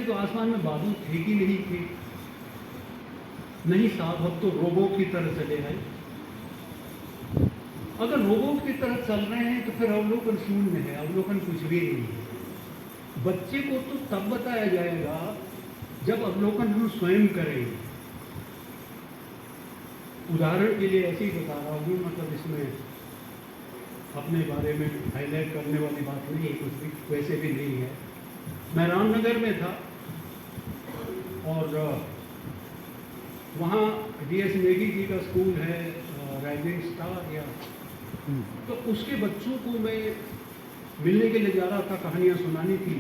तो आसमान में बादल थे कि नहीं थे, नहीं साहब, अब तो रोबोट की तरह चले आए। अगर रोबोट की तरह चल रहे हैं तो फिर अवलोकन शून्य है, अवलोकन कुछ भी नहीं है। बच्चे को तो तब बताया जाएगा जब अवलोकन हम स्वयं करेंगे। उदाहरण के लिए ऐसे ही बता रहा हूँ, मतलब इसमें अपने बारे में हाईलाइट करने वाली बात नहीं है, कुछ भी वैसे भी नहीं है। मैं रामनगर में था और वहाँ DS नेगी जी का स्कूल है, राइजिंग स्टार या, तो उसके बच्चों को मैं मिलने के लिए जा रहा था, कहानियाँ सुनानी थी।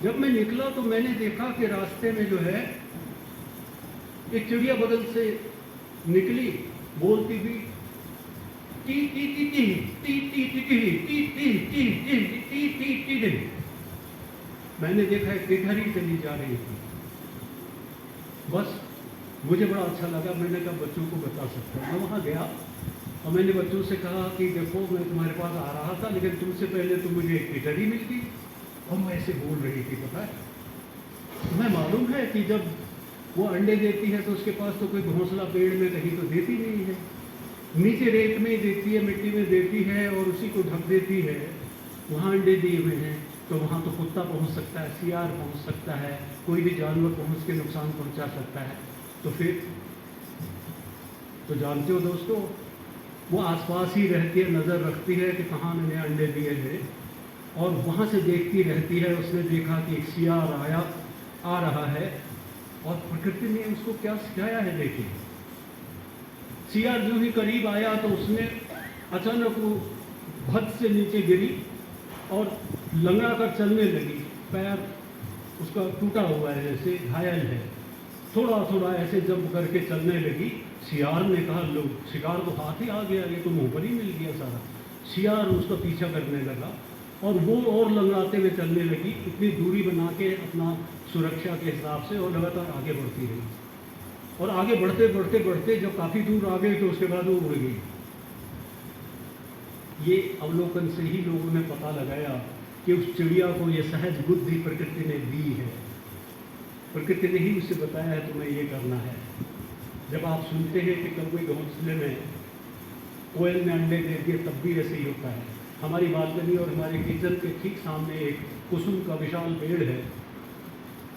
जब मैं निकला तो मैंने देखा कि रास्ते में जो है एक चिड़िया बगल से निकली, बोलती हुई T T T T T T T T T T T T T T T. मैंने देखा एक टिटहरी चली जा रही थी। बस मुझे बड़ा अच्छा लगा, मैंने कहा बच्चों को बता सकता हूँ। मैं वहाँ गया और मैंने बच्चों से कहा कि देखो मैं तुम्हारे पास आ रहा था, लेकिन तुमसे पहले तो मुझे एक टिटहरी मिल गई और मैं ऐसे बोल रही थी, पता है तुम्हें मालूम है कि जब वो अंडे देती है तो उसके पास तो कोई घोंसला पेड़ में कहीं तो देती नहीं है, नीचे रेत में देती है, मिट्टी में देती है और उसी को ढक देती है। वहाँ अंडे दिए हुए हैं तो वहाँ तो कुत्ता पहुँच सकता है, सियार पहुँच सकता है, कोई भी जानवर पहुँच के नुकसान पहुँचा सकता है। तो फिर तो जानते हो दोस्तों, वो आसपास ही रहती है, नज़र रखती है कि कहाँ मैंने अंडे दिए हैं, और वहाँ से देखती रहती है। उसने देखा कि एक सियार आ रहा है और प्रकृति ने उसको क्या सिखाया है, देखिए। सियार जो ही करीब आया तो उसने अचानक वो भद से नीचे गिरी और लंगड़ा कर चलने लगी, पैर उसका टूटा हुआ है, जैसे घायल है, थोड़ा थोड़ा ऐसे जंप करके चलने लगी। सियार ने कहा लो शिकार तो हाथ ही आ गया, ये तो मुंह पर ही मिल गया सारा। सियार उसका पीछा करने लगा और वो और लंगड़ाते हुए चलने लगी, इतनी दूरी बना के अपना सुरक्षा के हिसाब से, और लगातार आगे बढ़ती रही। और आगे बढ़ते बढ़ते बढ़ते जब काफ़ी दूर आ गई तो उसके बाद वो उड़ गई। ये अवलोकन से ही लोगों ने पता लगाया कि उस चिड़िया को ये सहज बुद्धि प्रकृति ने दी है, प्रकृति ने ही उसे बताया है तुम्हें ये करना है। जब आप सुनते हैं कि कौवे के घोंसले में कोयल ने अंडे दे दिए, तब भी ऐसे ही होता है। हमारी बालकनी और हमारे किचन के ठीक सामने एक कुसुम का विशाल पेड़ है,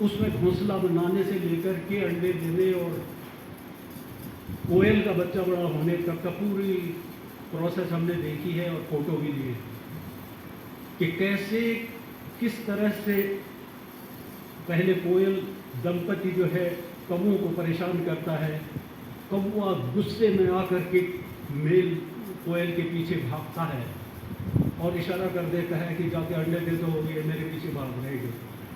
उसमें घोंसला बनाने से लेकर के अंडे देने और कोयल का बच्चा बड़ा होने तक का पूरी प्रोसेस हमने देखी है और फोटो भी लिए कि कैसे किस तरह से पहले कोयल दंपति जो है कौवों को परेशान करता है, कौवा गुस्से में आकर के मेल कोयल के पीछे भागता है और इशारा कर देता है कि जाके अंडे दे दो, ये मेरे पीछे भाग रहेगी।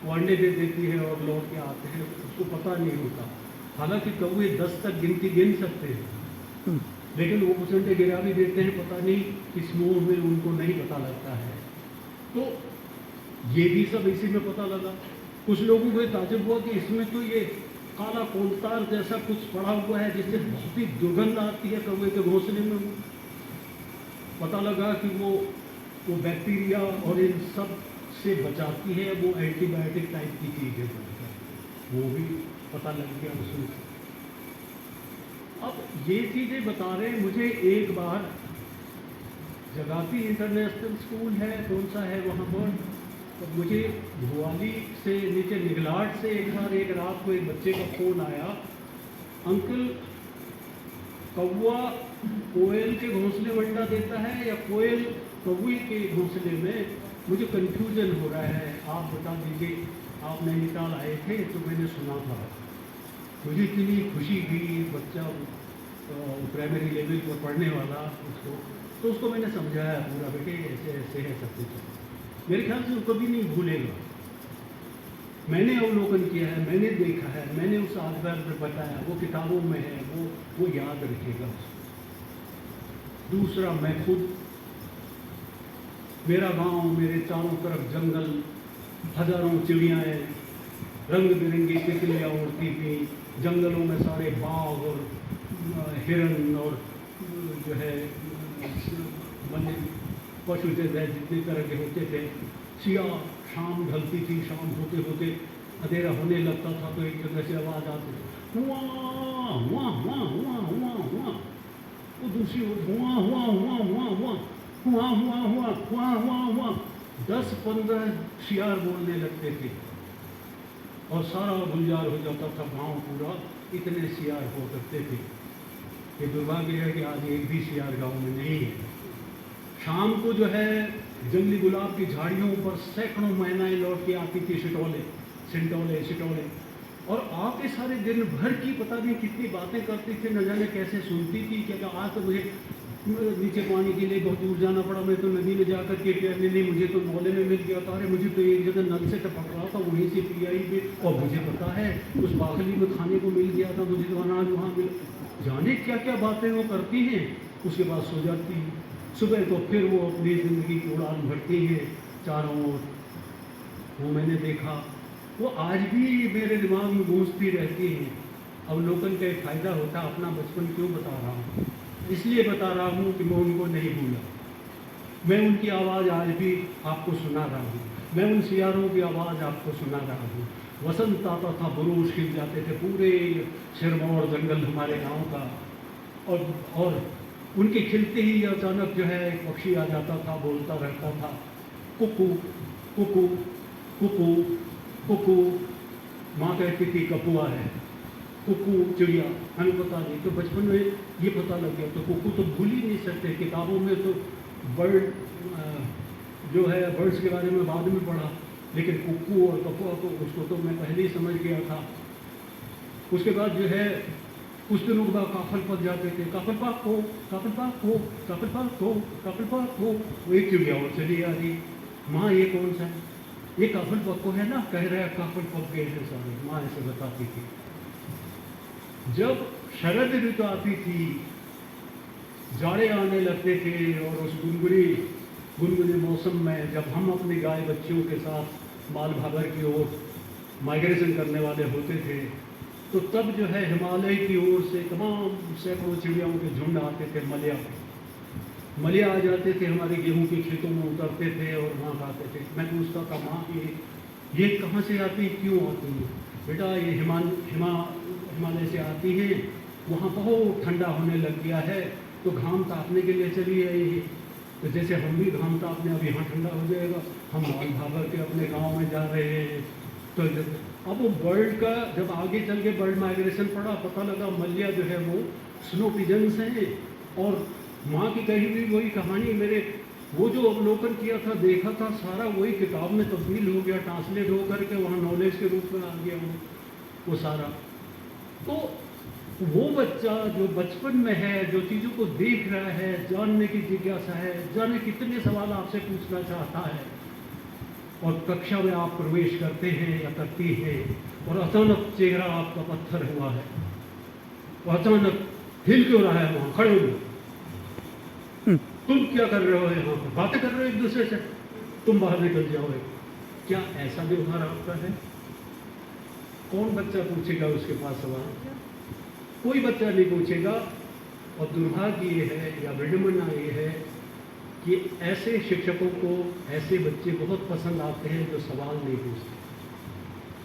वो अंडे दे देती है और लौट के आते हैं, उसको पता नहीं होता। हालांकि कौवे 10 तक गिनती गिन सकते हैं, लेकिन वो कुछ अंडे गिरा भी देते हैं, पता नहीं किस मोह में, उनको नहीं पता लगता है। तो ये भी सब इसी में पता लगा। कुछ लोगों को ताजुब हुआ कि इसमें तो ये काला कोलतार जैसा कुछ पड़ा हुआ है जिससे बहुत ही दुर्गंध आती है कौवे के घोंसले में। पता लगा कि वो बैक्टीरिया और इन सब से बचाती है, वो एंटीबायोटिक टाइप की चीज़ है, वो भी पता लग गया उसमें। अब ये चीज़ें बता रहे हैं मुझे। एक बार जगाती इंटरनेशनल स्कूल है, कौन सा है वहाँ पर, तो मुझे भुआली से नीचे निगलाट से एक रात को एक बच्चे का फ़ोन आया, अंकल कौवा कोयल के घोंसले में अंडा देता है या कोयल कौवे के घोंसले में, मुझे कंफ्यूजन हो रहा है, आप बता दीजिए। आप नैनीताल आए थे तो मैंने सुना था, मुझे इतनी खुशी हुई। बच्चा प्राइमरी लेवल पर पढ़ने वाला, उसको मैंने समझाया पूरा, बेटे ऐसे ऐसे है सब कुछ। मेरे ख्याल से वो कभी नहीं भूलेगा। मैंने अवलोकन किया है, मैंने देखा है, मैंने उस आधार पर बताया, वो किताबों में है, वो याद रखेगा उसको। दूसरा, मैं खुद, मेरा गांव, मेरे चारों तरफ जंगल, हजारों चिड़ियाएँ, रंग बिरंगी तितलियाँ उड़ती थी, जंगलों में सारे बाघ और हिरन और जो है बने पशु थे जितने तरह के होते थे। सिया शाम ढलती थी, शाम होते होते अंधेरा होने लगता था तो एक जगह से आवाज़ आती थी, हुआ हुआ हुआ हुआ हुआ हुआ, वो दूसरी ओर हुआ हुआ हुआ हुआ हुआ हुआ हुआ हुआ हुआ हुआ हुआ, 10-15 शियार बोलने लगते थे और सारा गुलजार हो जाता था गांव पूरा, इतने शियार हो करते थे। ये दुर्भाग्य है कि आज एक भी शियार गांव में नहीं है। शाम को जो है जंगली गुलाब की झाड़ियों पर सैकड़ों मैनाएं लौट के आती थी, सिटोले, और आके सारे दिन भर की पता नहीं कितनी बातें करती थी, न जाने कैसे सुनती थी। क्या आज तो मुझे नीचे पानी के लिए बहुत दूर जाना पड़ा, मैं तो नदी में जाकर के तैरने नहीं, मुझे तो नौले में मिल गया था, अरे मुझे तो एक जगह नल से टपक रहा था, वहीं से पी आई थी, और मुझे पता है उस बाखली में खाने को मिल गया था, मुझे तो अनाज वहाँ मिल, जाने क्या क्या बातें वो करती हैं। उसके बाद सो जाती हैं, सुबह तो फिर वो अपनी ज़िंदगी की उड़ान भरती है चारों ओर। वो मैंने देखा, वो आज भी मेरे दिमाग में गूंजती रहती हैं। अवलोकन का एक फ़ायदा होता है, अपना बचपन क्यों बता रहा हूँ, इसलिए बता रहा हूँ कि मैं उनको नहीं भूला। मैं उनकी आवाज़ आज भी आपको सुना रहा हूँ, मैं उन सियारों की आवाज़ आपको सुना रहा हूँ। वसंत आता था, बुरूज खिल जाते थे, पूरे सिरमौर जंगल हमारे गांव का, और उनके खिलते ही अचानक जो है एक पक्षी आ जाता था, बोलता रहता था, कुकू कुकू कुकू कुकू। माँ कहती थी कपुआ है, कुकू चिड़िया, हमें पता नहीं, तो बचपन में ये पता लग गया। तो कुकू तो भूल ही नहीं सकते, किताबों में तो बर्ड जो है बर्ड्स के बारे में बाद में पढ़ा, लेकिन कुकू और कपुआ को उसको तो मैं पहले ही समझ गया था। उसके बाद जो है कुछ दिनों के बाद काफल पक जाते थे, काफल पाक हो, काफल पाक हो, काफल पाक हो, काफल पाक हो। वो एक चिड़िया और चली आ रही, माँ ये कौन सा है, ये काफल पक को है ना, कह रहा है काफल पक गए हैं सारे, माँ ऐसे बताती थी। जब शरद ऋतु आती थी, जाड़े आने लगते थे, और उस गुनगुने मौसम में जब हम अपनी गाय बच्चियों के साथ माल भागर की ओर माइग्रेशन करने वाले होते थे, तो तब जो है हिमालय की ओर से तमाम सैकड़ों चिड़ियाओं के झुंड आते थे। मलिया आ जाते थे, हमारे गेहूं के खेतों में उतरते थे और वहाँ खाते थे। मैं पूछता था, माँ ये कहाँ से आती, क्यों आती है? बेटा ये हिमालय से आती है, वहाँ बहुत ठंडा होने लग गया है, तो घाम तापने के लिए चली आई है। तो जैसे हम भी घाम तापने, अब यहाँ ठंडा हो जाएगा, हम माल भागर के अपने गांव में जा रहे हैं। तो अब वो बर्ड का जब आगे चल के बर्ड माइग्रेशन पड़ा, पता लगा मलिया जो है वो स्नो पिजन्स हैं, और माँ की कही हुई वही कहानी मेरे, वो जो अवलोकन किया था, देखा था, सारा वही किताब में तब्दील हो गया, ट्रांसलेट हो करके वहाँ नॉलेज के रूप में आ गया वो सारा। तो वो बच्चा जो बचपन में है, जो चीज़ों को देख रहा है, जानने की जिज्ञासा है, जाने कितने सवाल आपसे पूछना चाहता है, और कक्षा में आप प्रवेश करते हैं या करती हैं, और अचानक चेहरा आपका पत्थर हुआ है, और अचानक हिल क्यों रहा है, वहाँ खड़े हो, तुम क्या कर रहे हो यहाँ पर, बातें कर रहे हो एक दूसरे से, तुम बाहर निकल जाओ। क्या ऐसा व्यवहार आपका है? कौन बच्चा पूछेगा उसके पास सवाल? कोई बच्चा नहीं पूछेगा। और दुर्भाग्य ये है या विडंबना ये है कि ऐसे शिक्षकों को ऐसे बच्चे बहुत पसंद आते हैं जो सवाल नहीं पूछते।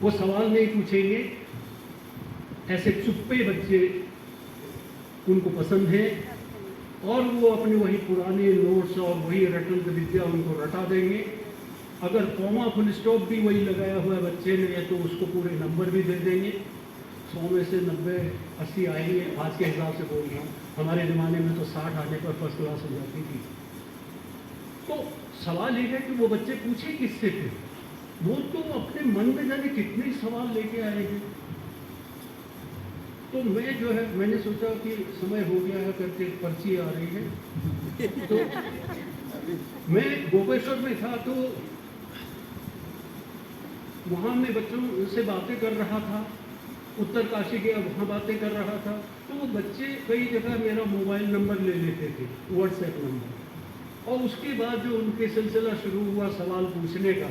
वो सवाल नहीं पूछेंगे, ऐसे चुप्पे बच्चे उनको पसंद हैं, और वो अपने वही पुराने नोट्स और वही रटन विद्या उनको रटा देंगे। अगर कॉमा फुल स्टॉप भी वही लगाया हुआ बच्चे ने, तो उसको पूरे नंबर भी दे देंगे। 100 में से 90-80 आएंगे, आज के हिसाब से बोल रहा हूँ। हमारे ज़माने में तो 60 आने पर फर्स्ट क्लास हो जाती थी। तो सवाल ये है कि वो बच्चे पूछे किससे थे? वो तो अपने मन में जाने कितने सवाल लेके आए हैं। तो मैं जो है, मैंने सोचा कि समय हो गया है करके पर्ची आ रही है, तो मैं गोपेश्वर में था, तो वहाँ मैं बच्चों से बातें कर रहा था, उत्तरकाशी के वहाँ बातें कर रहा था। तो वो बच्चे कई जगह मेरा मोबाइल नंबर ले लेते थे, व्हाट्सएप नंबर, और उसके बाद जो उनके सिलसिला शुरू हुआ सवाल पूछने का,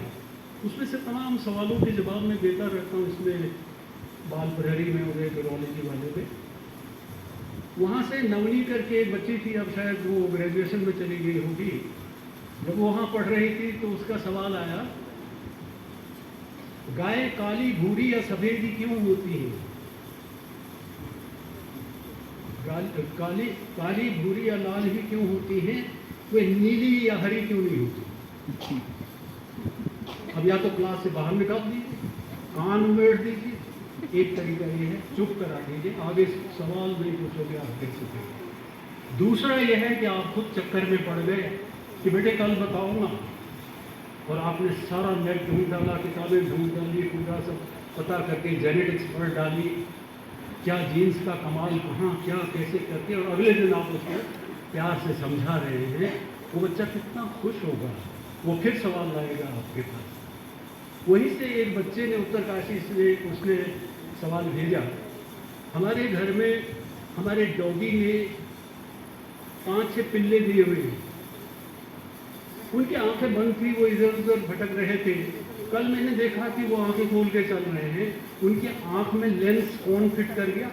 उसमें से तमाम सवालों के जवाब मैं देता रहता हूँ। इसमें बाल प्रहरी में उन्हें यूरोलॉजी वाले में, वहाँ से नवनी करके एक बच्ची थी, अब शायद वो ग्रेजुएशन में चली गई होगी। जब वो वहाँ पढ़ रही थी तो उसका सवाल आया गाय काली भूरी या सफेदी क्यों होती है? काली काली भूरी या लाल ही क्यों होती हैं? वे नीली या हरी क्यों नहीं होती? अब या तो क्लास से बाहर निकाल दीजिए, कान उमेड़ दीजिए, एक तरीका ये है, चुप करा दीजिए, आगे सवाल नहीं पूछोगे आप देख सकेंगे। दूसरा यह है कि आप खुद चक्कर में पड़ गए कि बेटे कल बताऊंगा, और आपने सारा नेट ढूंढ डाला, किताबें ढूंढ डाली, पूरा सब पता करके जेनेटिक्स पढ़ डाली, क्या जीन्स का कमाल कहाँ क्या कैसे करके, और अगले दिन आप उसको प्यार से समझा रहे हैं, वो बच्चा कितना खुश होगा, वो फिर सवाल लाएगा आपके पास। वहीं से एक बच्चे ने उत्तरकाशी से उसने सवाल भेजा, हमारे घर में हमारे डॉगी ने 5-6 पिल्ले दिए हुए हैं, उनकी आंखें बंद थी, वो इधर उधर भटक रहे थे। कल मैंने देखा कि वो आंखें खोल के चल रहे हैं, उनकी आंख में लेंस कौन फिट कर गया?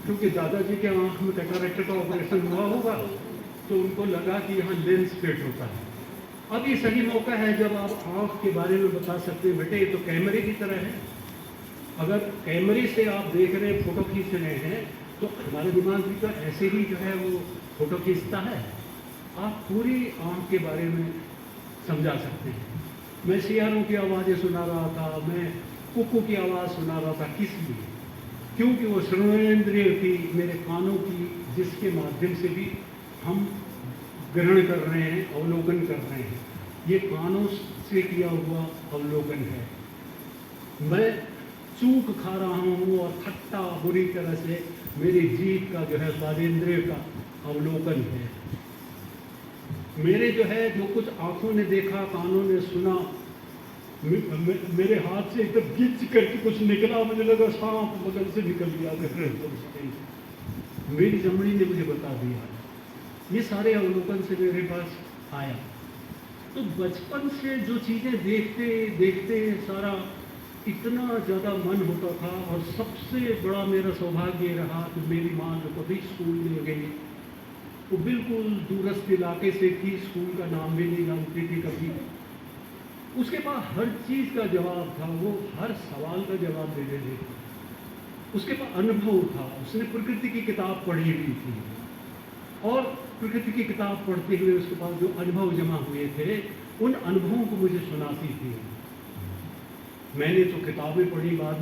क्योंकि दादाजी के आंख में कैटरेक्ट का ऑपरेशन हुआ होगा, तो उनको लगा कि यहाँ लेंस फिट होता है। अब ये सही मौका है जब आप आंख के बारे में बता सकते हैं, बेटे ये तो कैमरे की तरह है, अगर कैमरे से आप देख रहे हैं, फोटो खींच रहे हैं, तो हमारे दिमाग भी तो ऐसे ही जो है वो फोटो खींचता है। आप पूरी आंख के बारे में समझा सकते हैं। मैं सियारों की आवाज़ें सुना रहा था, मैं कुक्कू की आवाज़ सुना रहा था, किस लिए? क्योंकि वो श्रवणेंद्रिय की, मेरे कानों की, जिसके माध्यम से भी हम ग्रहण कर रहे हैं, अवलोकन कर रहे हैं, ये कानों से किया हुआ अवलोकन है। मैं चूक खा रहा हूँ और खट्टा बुरी तरह से मेरी जीभ का जो है स्वादेंद्रिय का अवलोकन है। मेरे जो है जो कुछ आंखों ने देखा, कानों ने सुना, मेरे हाथ से एकदम गिच करके कुछ निकला, मुझे लगा सांप बगल से निकल गया, मेरी चमड़ी ने मुझे बता दिया। ये सारे अवलोकन से मेरे पास आया। तो बचपन से जो चीज़ें देखते देखते सारा इतना ज़्यादा मन होता था, और सबसे बड़ा मेरा सौभाग्य रहा कि मेरी माँ जो कभी स्कूल में गई, वो बिल्कुल दूरस्थ इलाके से थी, स्कूल का नाम भी नहीं जानती थी कभी। उसके पास हर चीज़ का जवाब था, वो हर सवाल का जवाब दे देती थी। उसके पास अनुभव था, उसने प्रकृति की किताब पढ़ी हुई थी, और प्रकृति की किताब पढ़ते हुए उसके पास जो अनुभव जमा हुए थे, उन अनुभवों को मुझे सुनाती थी। मैंने तो किताबें पढ़ी, बाद